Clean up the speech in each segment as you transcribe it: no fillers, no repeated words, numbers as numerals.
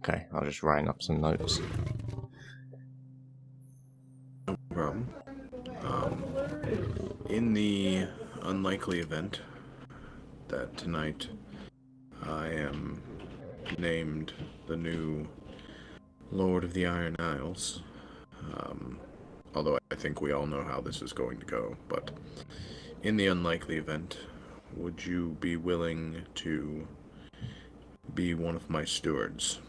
Okay, I'll just write up some notes. No problem. In the unlikely event that tonight I am named the new Lord of the Iron Isles, although I think we all know how this is going to go, but in the unlikely event, would you be willing to be one of my stewards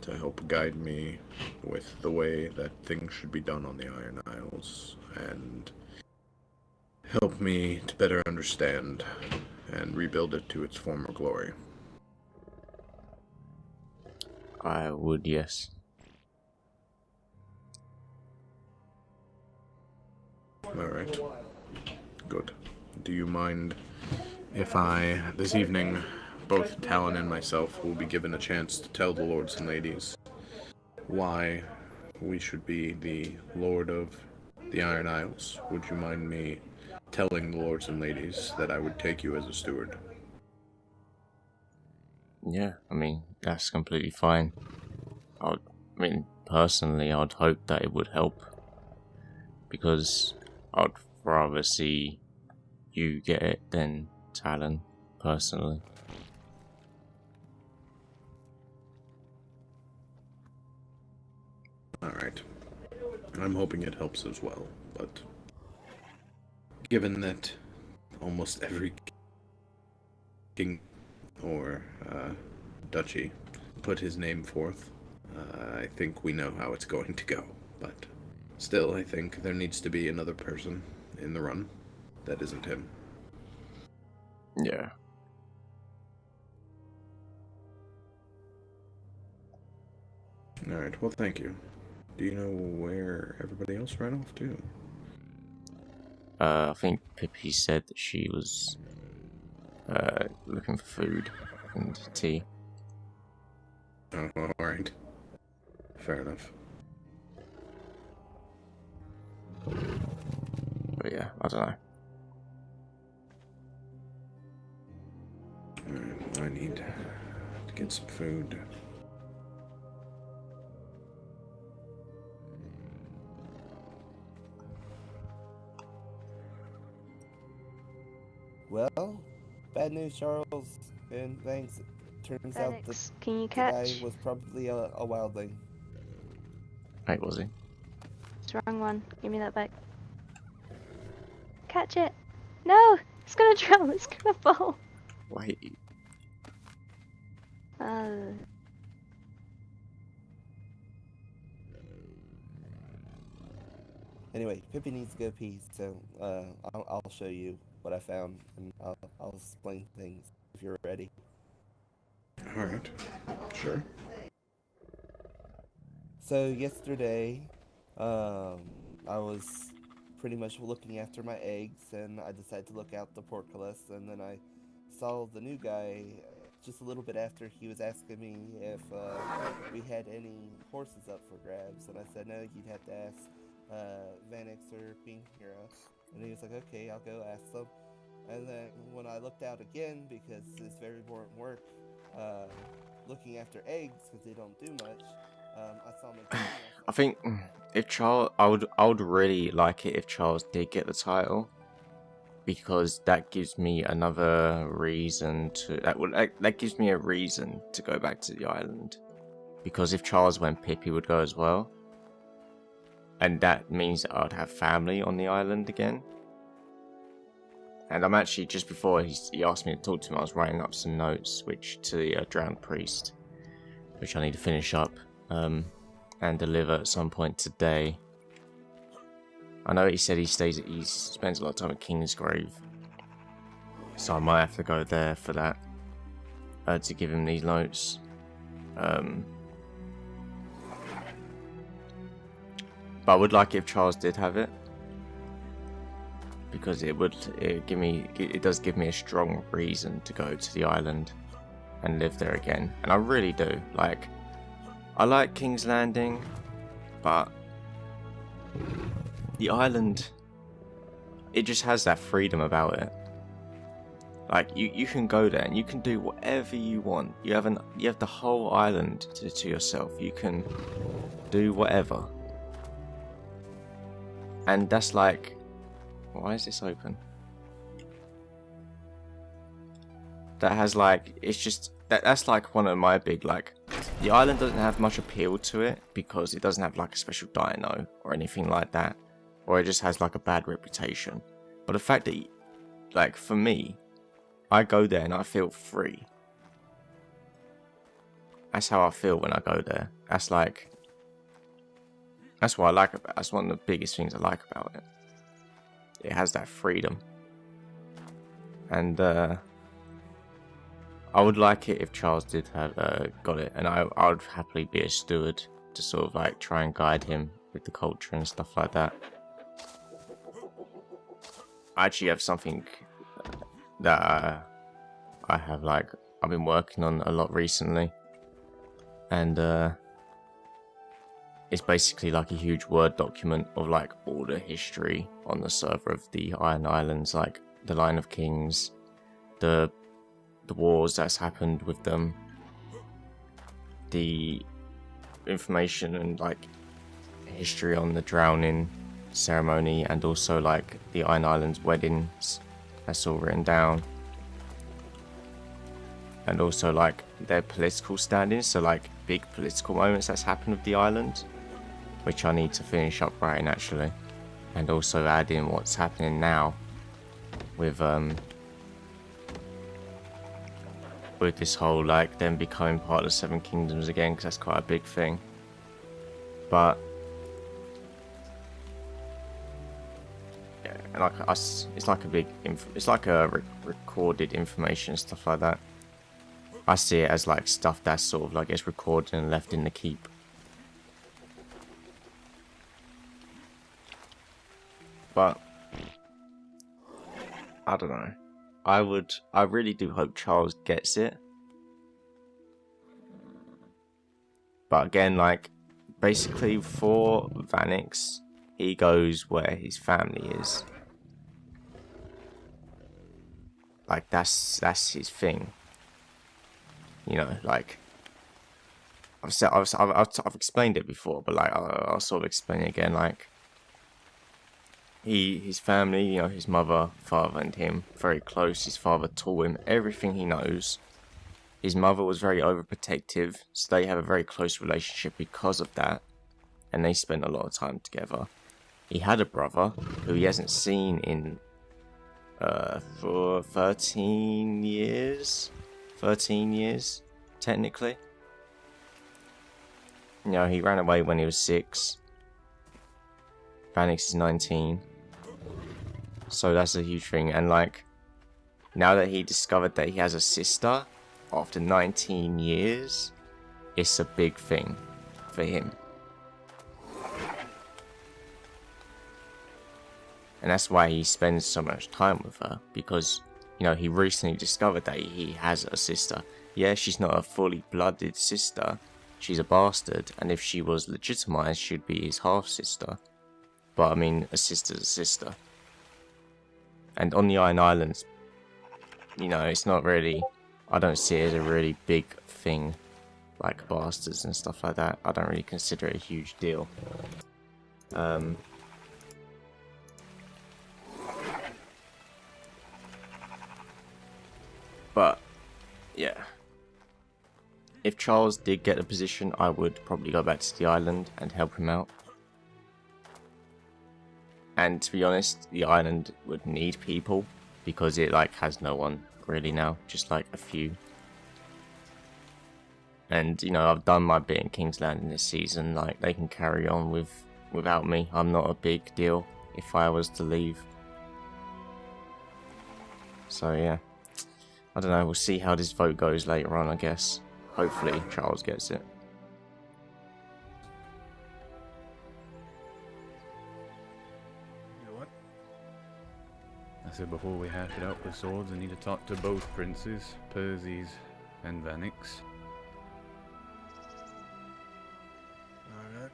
to help guide me with the way that things should be done on the Iron Isles, and help me to better understand and rebuild it to its former glory? I would, yes. Alright. Good. Do you mind if I, this evening, both Talon and myself will be given a chance to tell the lords and ladies why we should be the Lord of the Iron Isles? Would you mind me telling the lords and ladies that I would take you as a steward? Yeah, I mean, that's completely fine. Personally, I'd hope that it would help. Because I'd rather see you get it than Talon, personally. Alright. I'm hoping it helps as well, but given that almost every king or duchy put his name forth, I think we know how it's going to go. But still, I think there needs to be another person in the run that isn't him. Yeah. Alright, well, thank you. Do you know where everybody else ran off to? I think Pippi said that she was looking for food and tea. Oh, alright. Fair enough. But yeah, I don't know. Alright, I need to get some food. Well, bad news, Charles, and thanks. Turns out that Alex, can you the guy catch? was probably a wildling. Wait, was he? It's the wrong one. Give me that back. Catch it! No! It's gonna drown, it's gonna fall! Wait. Anyway, Pippi needs to go pee, so I'll show you what I found, and I'll explain things if you're ready. Alright, sure. So yesterday, I was pretty much looking after my eggs, and I decided to look out the portcullis, and then I saw the new guy just a little bit after. He was asking me if we had any horses up for grabs, and I said no, you'd have to ask Vanix or Pinheiro. And he was like, okay, I'll go ask them. And then when I looked out again, because it's very boring work, looking after eggs, because they don't do much, I saw my I think if Charles, I would really like it if Charles did get the title, because that gives me another reason to that gives me a reason to go back to the island. Because if Charles went, Pippi would go as well, and that means that I'd have family on the island again. And I'm actually, just before he asked me to talk to him, I was writing up some notes to the drowned priest, which I need to finish up and deliver at some point today. I know he said he spends a lot of time at Kingsgrave, so I might have to go there for that to give him these notes. But I would like it if Charles did have it, because it does give me a strong reason to go to the island and live there again. And I really do. Like, I like King's Landing, but the island, it just has that freedom about it. Like you can go there and you can do whatever you want. You have the whole island to yourself. You can do whatever. And that's like, why is this open? That has like, it's just that's like one of my big, like, the island doesn't have much appeal to it because it doesn't have like a special dino or anything like that, or it just has like a bad reputation. But the fact that, like, for me, I go there and I feel free. That's how I feel when I go there. That's like, that's what I like about it. That's one of the biggest things I like about it. It has that freedom. And I would like it if Charles did have got it, and I would happily be a steward to sort of like try and guide him with the culture and stuff like that. I actually have something that I have, like, I've been working on a lot recently, and it's basically like a huge Word document of like all the history on the server of the Iron Islands, like the line of kings, the wars that's happened with them, the information and like history on the drowning ceremony, and also like the Iron Islands weddings. That's all written down. And also like their political standings, so like big political moments that's happened with the island, which I need to finish up writing actually. And also add in what's happening now with this whole like them becoming part of the Seven Kingdoms again, because that's quite a big thing. But yeah, and like us, it's like a big it's like a recorded information and stuff like that. I see it as like stuff that's sort of like gets recorded and left in the keep. But I don't know. I really do hope Charles gets it. But again, like, basically for Vanix, he goes where his family is. Like, that's his thing. You know, like, I've explained it before, but like I'll sort of explain it again. Like, his family, you know, his mother, father, and him, very close. His father taught him everything he knows. His mother was very overprotective, so they have a very close relationship because of that, and they spent a lot of time together. He had a brother who he hasn't seen in for 13 years. 13 years, technically. You know, he ran away when he was 6. Vanix is 19. So that's a huge thing. And like, now that he discovered that he has a sister after 19 years, it's a big thing for him. And that's why he spends so much time with her, because, you know, he recently discovered that he has a sister. Yeah, she's not a fully blooded sister. She's a bastard, and if she was legitimized, she'd be his half-sister. But, I mean, a sister's a sister. And on the Iron Islands, you know, it's not really... I don't see it as a really big thing, like bastards and stuff like that. I don't really consider it a huge deal. But, yeah. If Charles did get a position, I would probably go back to the island and help him out. And to be honest, the island would need people, because it like has no one really now, just like a few. And you know, I've done my bit in Kingslanding this season. Like, they can carry on without me. I'm not a big deal if I was to leave. So yeah, I don't know. We'll see how this vote goes later on, I guess. Hopefully, Charles gets it. I said before we hash it out with swords, I need to talk to both princes, Perses and Vanix. Alright.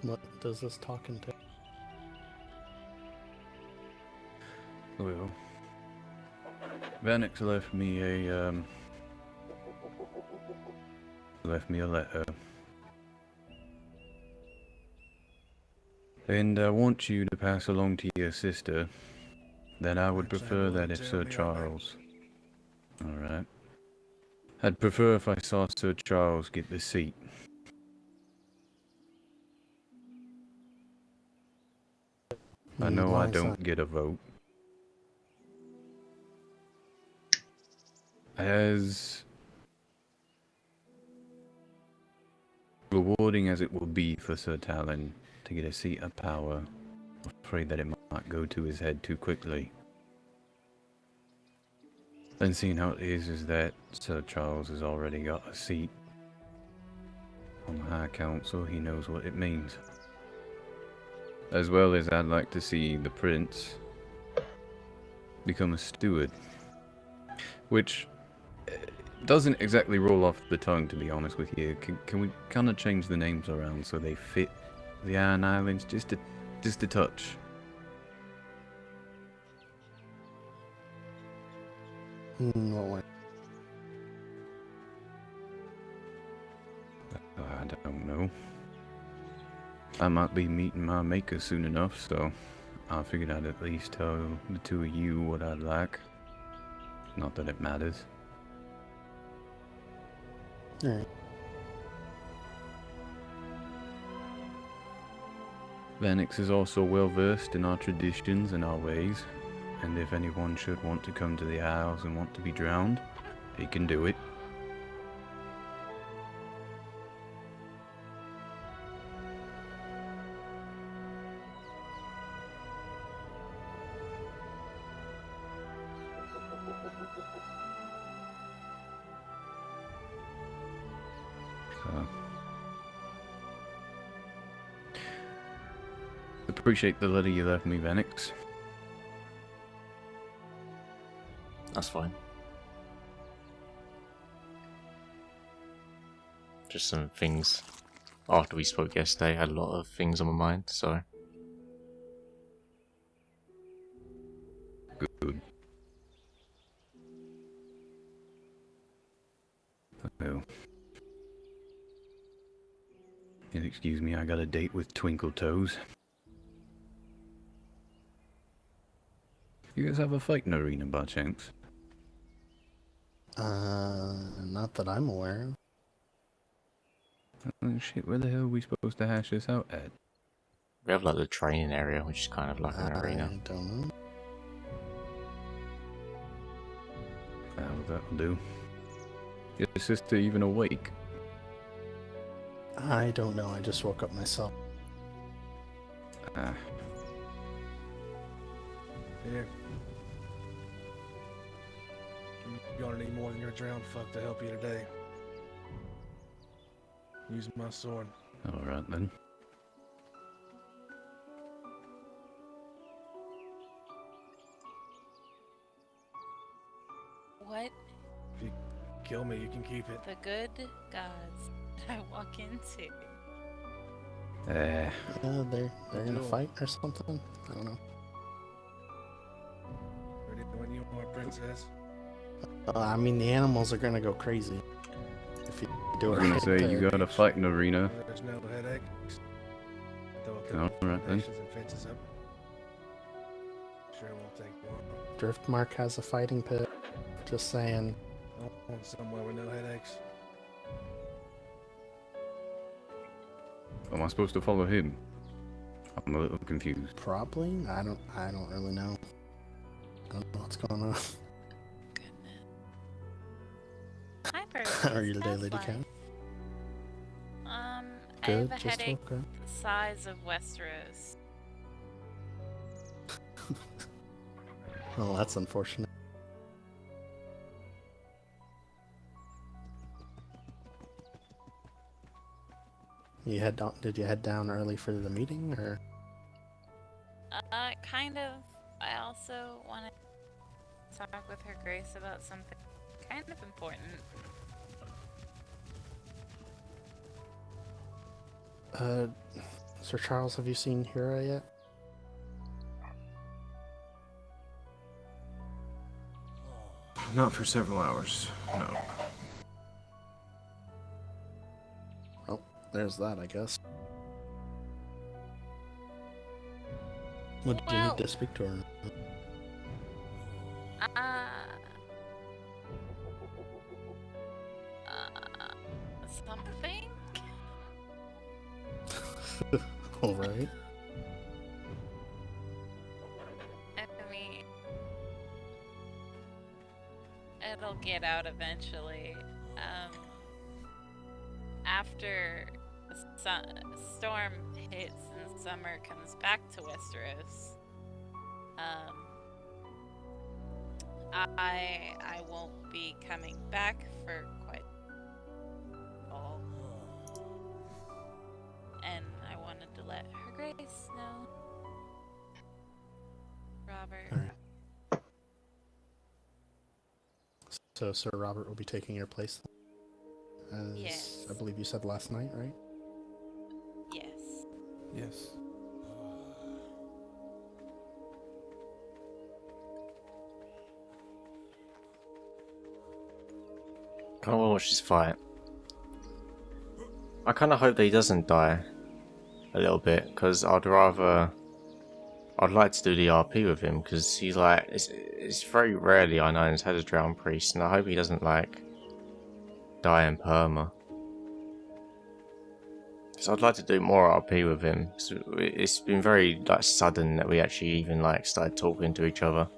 What does this talking take? Well, Vanix left me a letter. And I want you to pass along to your sister that I would prefer that if Sir Charles... Alright. I'd prefer if I saw Sir Charles get the seat. I know I don't get a vote. As rewarding as it will be for Sir Talon to get a seat of power, I'm afraid that it might go to his head too quickly. And seeing how it is that Sir Charles has already got a seat on the High Council, he knows what it means. As well as I'd like to see the Prince become a steward, which doesn't exactly roll off the tongue, to be honest with you. Can we kind of change the names around so they fit the Iron Islands just a touch? What way? I don't know. I might be meeting my maker soon enough, so I figured I'd at least tell the two of you what I'd like. Not that it matters. Alright. Vanix is also well versed in our traditions and our ways, and if anyone should want to come to the Isles and want to be drowned, he can do it. Appreciate the letter you left me, Vanix. That's fine. Just some things. After we spoke yesterday, I had a lot of things on my mind, so... Good. Well... Excuse me, I got a date with Twinkle Toes. You guys have a fighting arena by chance? Not that I'm aware of. Oh shit, where the hell are we supposed to hash this out at? We have like the training area, which is kind of like an arena. I don't know. That'll do. Is your sister even awake? I don't know, I just woke up myself. Ah. Here. You're gonna need more than your drowned fuck to help you today. Use my sword. Alright then. What If you kill me, you can keep it. the good gods I walk into. Yeah, they're gonna fight or something? I don't know. Ready when you are, princess. I mean, the animals are gonna go crazy if you do I it was gonna right. say, you got a fighting arena. There's no headaches. Throw a couple Alright then. foundations and fences up. Sure won't take long. Driftmark has a fighting pit. Just saying. I want somewhere with no headaches. Am I supposed to follow him? I'm a little confused. Probably. I don't really know. I don't know what's going on. Goodness. Hi, How are you today, How's Lady life? Cat? I Good. have a Just headache woke up. the size of Westeros. Oh, that's unfortunate. You head down? Did you head down early for the meeting, or? Kind of. I also want to talk with Her Grace about something kind of important. Sir Charles, have you seen Hira yet? not for several hours, no. Well, there's that, I guess. What did you need to speak to her? Something? Alright. I mean, it'll get out eventually. After the storm hits and summer comes back to Westeros, I won't be coming back for quite all. And I wanted to let Her Grace know. Robert. Alright. So Sir Robert will be taking your place, as Yes. I believe you said last night, right? Yes. Yes. I want to watch this fight. I kind of hope that he doesn't die a little bit, because I'd like to do the RP with him, because he's like, it's very rarely I know he's had a drowned priest, and I hope he doesn't like die in perma. So I'd like to do more RP with him. So it's been very like sudden that we actually even like started talking to each other.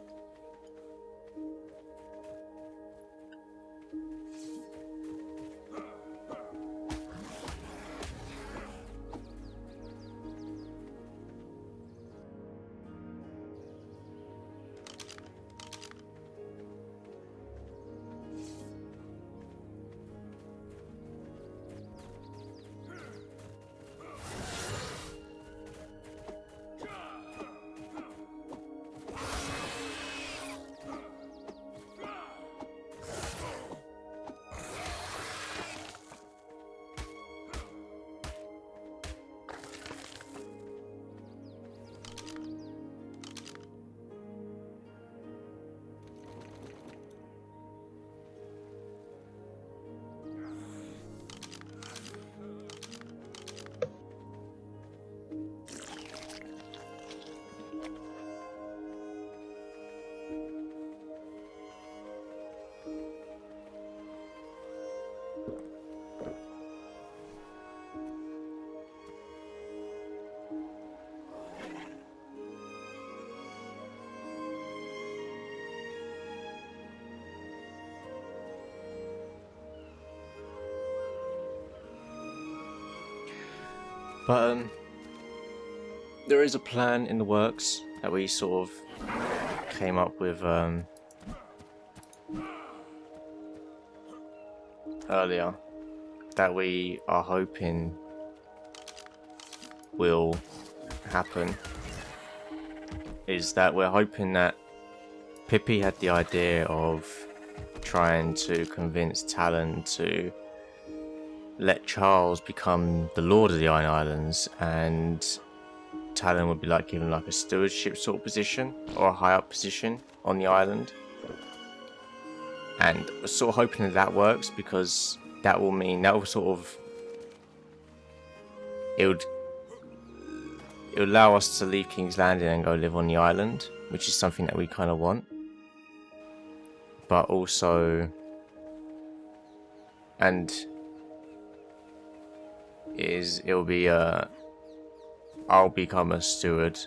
But there is a plan in the works that we sort of came up with earlier that we are hoping will happen. Is that we're hoping that Pippi had the idea of trying to convince Talon to let Charles become the Lord of the Iron Islands, and Talon would be like given like a stewardship sort of position or a high up position on the island. And we're sort of hoping that that works, because that will mean that will sort of it would allow us to leave King's Landing and go live on the island, which is something that we kind of want. But also, and it'll be I'll become a steward,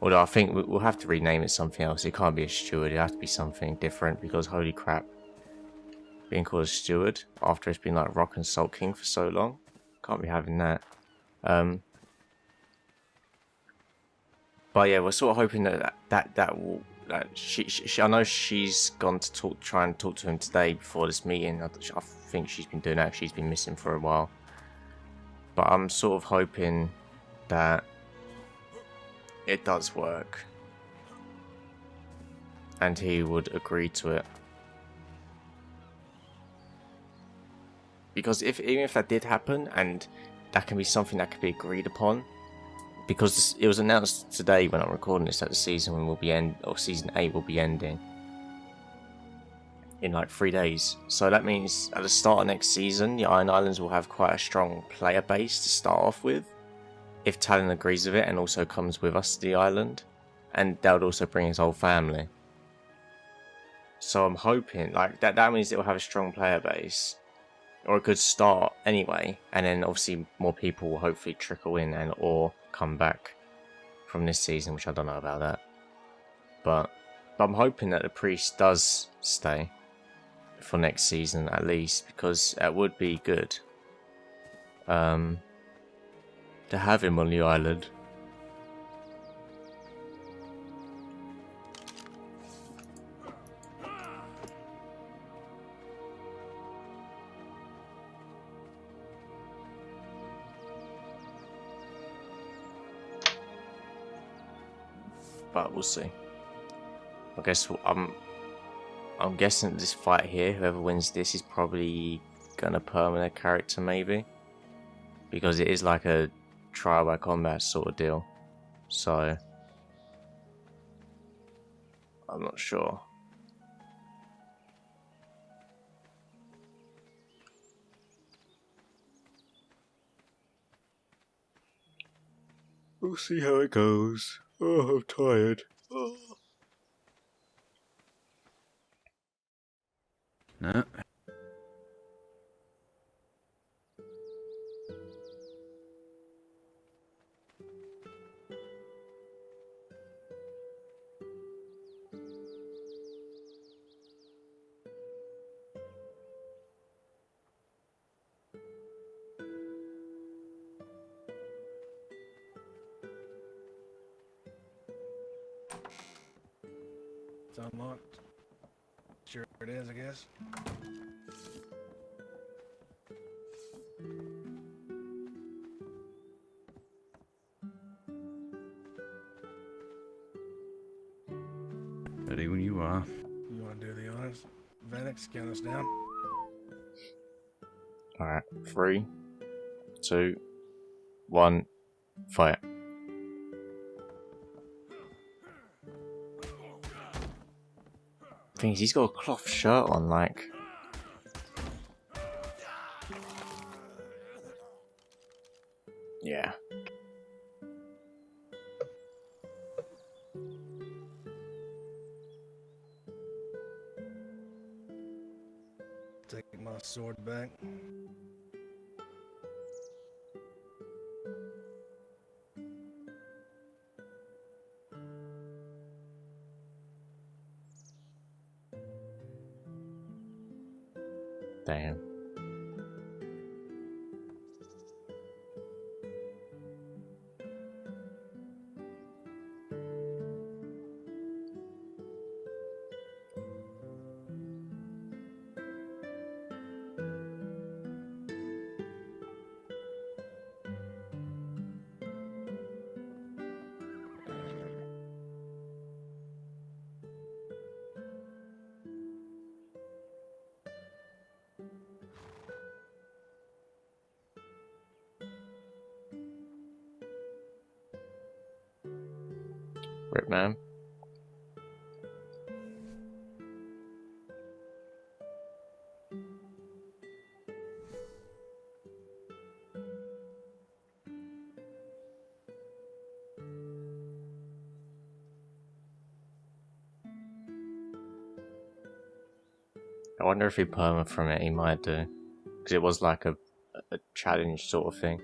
although I think we'll have to rename it something else. It can't be a steward, it'll have to be something different, because holy crap, being called a steward after it's been like Rock and Salt King for so long, can't be having that. But yeah, we're sort of hoping that will she I know she's gone to try and talk to him today before this meeting. I think she's been doing that. She's been missing for a while. But I'm sort of hoping that it does work, and he would agree to it. Because even if that did happen, and that can be something that can be agreed upon, because it was announced today when I'm recording this that the season will be season 8 will be ending. in like 3 days. So that means at the start of next season, the Iron Islands will have quite a strong player base to start off with, if Talon agrees with it and also comes with us to the island, and that would also bring his whole family. So I'm hoping like that means it will have a strong player base, or a good start anyway, and then obviously more people will hopefully trickle in and or come back from this season, which I don't know about that. But I'm hoping that the priest does stay for next season at least, because that would be good to have him on the island. But we'll see. I guess I'm guessing this fight here, whoever wins this is probably gonna permanent a character maybe, because it is like a trial by combat sort of deal. So I'm not sure. We'll see how it goes. Oh, I'm tired. Oh. No. It's unlocked. Sure it is, I guess. Ready when you are. You want to do the honors? Vanix, count us down. Alright, 3, 2, 1, fight. Thing is, he's got a cloth shirt on, like. Yeah. Take my sword back. Damn. Rip, man. I wonder if he perma from it, he might do. Because it was like a challenge sort of thing.